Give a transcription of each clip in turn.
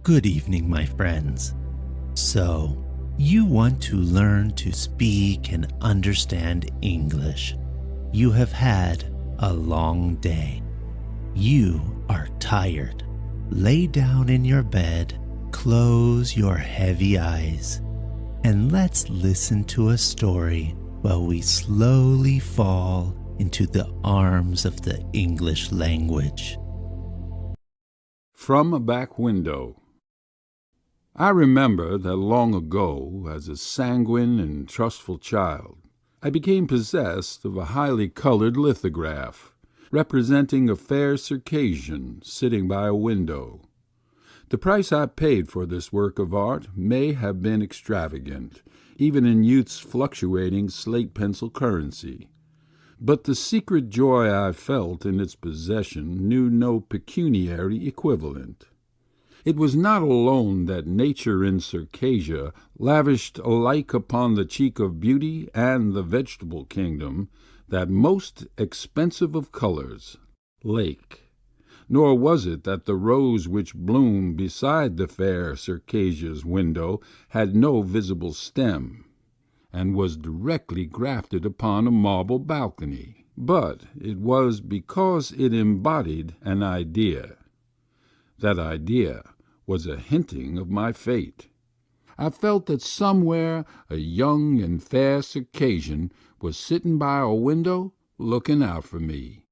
Good evening, my friends. So, you want to learn to speak and understand English. You have had a long day. You are tired. Lay down in your bed, close your heavy eyes, and let's listen to a story while we slowly fall into the arms of the English language. From a Back Window. I remember that long ago, as a sanguine and trustful child, I became possessed of a highly colored lithograph, representing a fair Circassian sitting by a window. The price I paid for this work of art may have been extravagant, even in youth's fluctuating slate-pencil currency. But the secret joy I felt in its possession knew no pecuniary equivalent. It was not alone that nature in Circassia lavished alike upon the cheek of beauty and the vegetable kingdom that most expensive of colors, lake, nor was it that the rose which bloomed beside the fair Circassia's window had no visible stem, and was directly grafted upon a marble balcony, but it was because it embodied an idea. That idea was a hinting of my fate. I felt that somewhere a young and fair Circassian was sitting by a window looking out for me.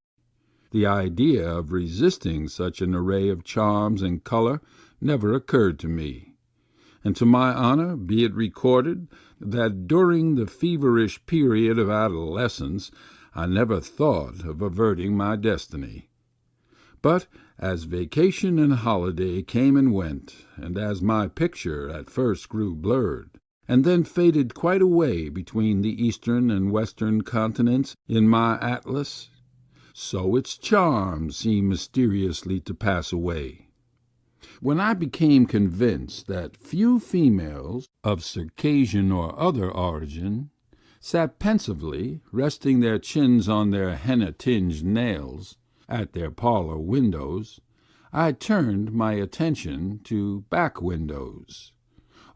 The idea of resisting such an array of charms and color never occurred to me, and to my honor be it recorded that during the feverish period of adolescence I never thought of averting my destiny. But as vacation and holiday came and went, and as my picture at first grew blurred, and then faded quite away between the eastern and western continents in my atlas, so its charm seemed mysteriously to pass away. When I became convinced that few females of Circassian or other origin sat pensively, resting their chins on their henna-tinged nails, at their parlor windows, I turned my attention to back windows.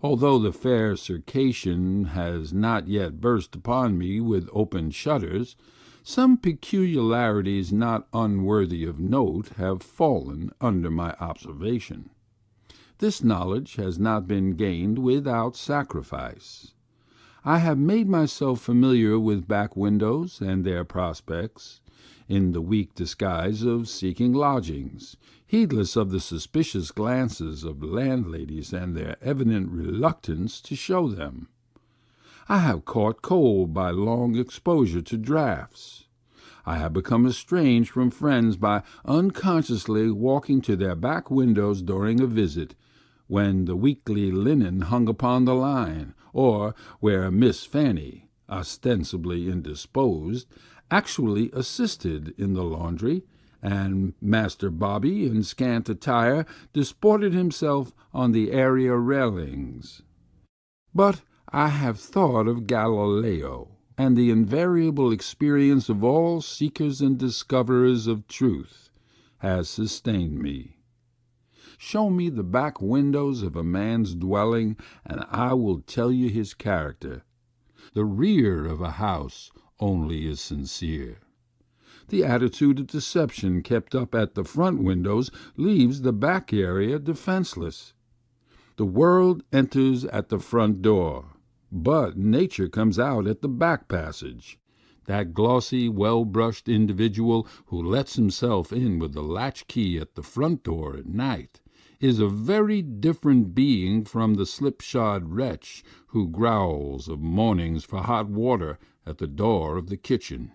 Although the fair Circassian has not yet burst upon me with open shutters, some peculiarities not unworthy of note have fallen under my observation. This knowledge has not been gained without sacrifice. I have made myself familiar with back windows and their prospects, in the weak disguise of seeking lodgings, heedless of the suspicious glances of landladies and their evident reluctance to show them. I have caught cold by long exposure to draughts. I have become estranged from friends by unconsciously walking to their back windows during a visit, when the weekly linen hung upon the line, or where Miss Fanny, ostensibly indisposed, actually assisted in the laundry, and Master Bobby, in scant attire, disported himself on the area railings. But I have thought of Galileo, and the invariable experience of all seekers and discoverers of truth has sustained me. Show me the back windows of a man's dwelling, and I will tell you his character. The rear of a house only is sincere. The attitude of deception kept up at the front windows leaves the back area defenseless. The world enters at the front door, but nature comes out at the back passage. That glossy, well-brushed individual who lets himself in with the latch-key at the front door at night is a very different being from the slipshod wretch who growls of mornings for hot water at the door of the kitchen.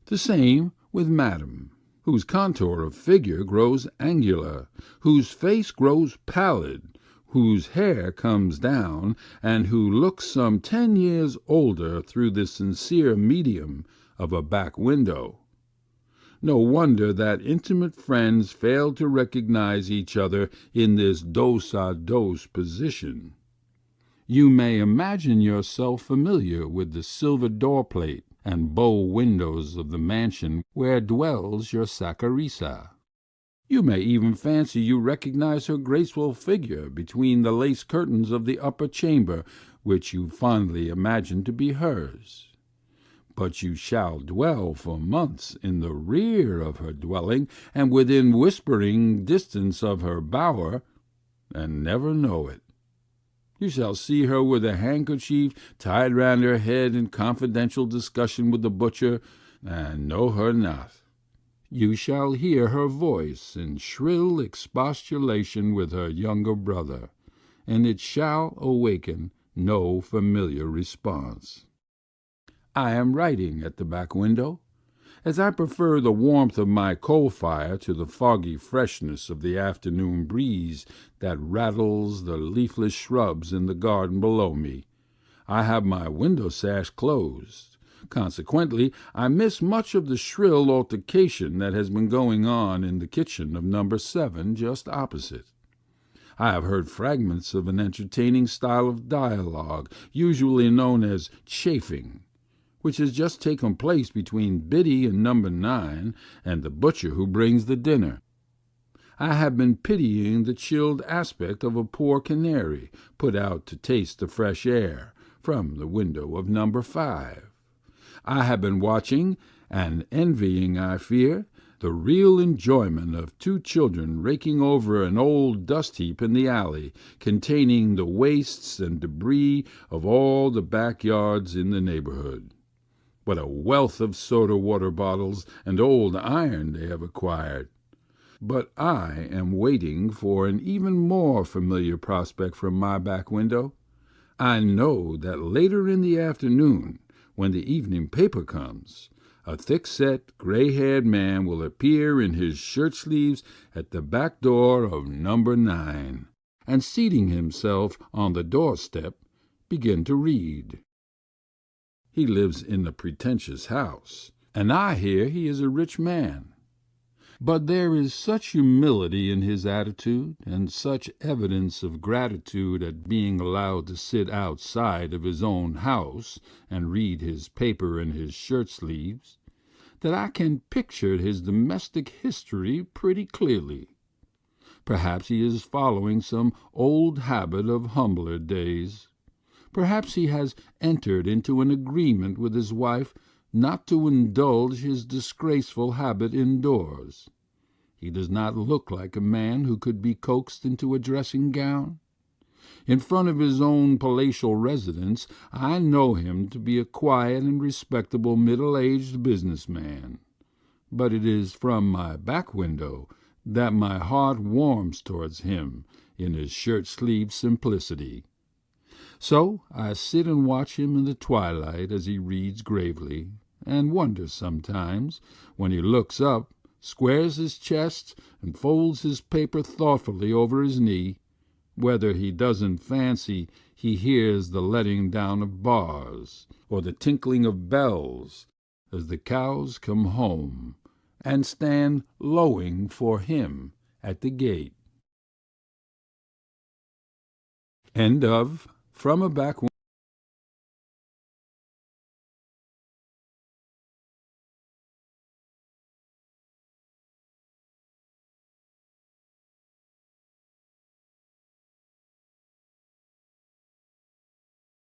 The same with Madame, whose contour of figure grows angular, whose face grows pallid, whose hair comes down, and who looks some 10 years older through the sincere medium of a back window. No wonder that intimate friends fail to recognize each other in this dos-a-dos position. You may imagine yourself familiar with the silver door-plate and bow windows of the mansion where dwells your Saccharissa. You may even fancy you recognize her graceful figure between the lace curtains of the upper chamber, which you fondly imagine to be hers. But you shall dwell for months in the rear of her dwelling, and within whispering distance of her bower, and never know it. You shall see her with a handkerchief tied round her head in confidential discussion with the butcher, and know her not. You shall hear her voice in shrill expostulation with her younger brother, and it shall awaken no familiar response. I am writing at the back window, as I prefer the warmth of my coal fire to the foggy freshness of the afternoon breeze that rattles the leafless shrubs in the garden below me. I have my window sash closed. Consequently, I miss much of the shrill altercation that has been going on in the kitchen of number 7 just opposite. I have heard fragments of an entertaining style of dialogue, usually known as chaffing, which has just taken place between Biddy and number 9 and the butcher who brings the dinner. I have been pitying the chilled aspect of a poor canary put out to taste the fresh air from the window of number 5. I have been watching, and envying, I fear, the real enjoyment of 2 children raking over an old dust heap in the alley, containing the wastes and debris of all the backyards in the neighborhood. What a wealth of soda-water bottles and old iron they have acquired! But I am waiting for an even more familiar prospect from my back window. I know that later in the afternoon, when the evening paper comes, a thick-set, gray-haired man will appear in his shirt-sleeves at the back door of number 9, and seating himself on the doorstep, begin to read. He lives in a pretentious house, and I hear he is a rich man. But there is such humility in his attitude, and such evidence of gratitude at being allowed to sit outside of his own house and read his paper in his shirt-sleeves, that I can picture his domestic history pretty clearly. Perhaps he is following some old habit of humbler days. Perhaps he has entered into an agreement with his wife not to indulge his disgraceful habit indoors. He does not look like a man who could be coaxed into a dressing-gown. In front of his own palatial residence I know him to be a quiet and respectable middle-aged business-man. But it is from my back window that my heart warms towards him in his shirt-sleeve simplicity. So I sit and watch him in the twilight as he reads gravely, and wonder sometimes, when he looks up, squares his chest, and folds his paper thoughtfully over his knee, whether he doesn't fancy he hears the letting down of bars, or the tinkling of bells, as the cows come home and stand lowing for him at the gate. From a back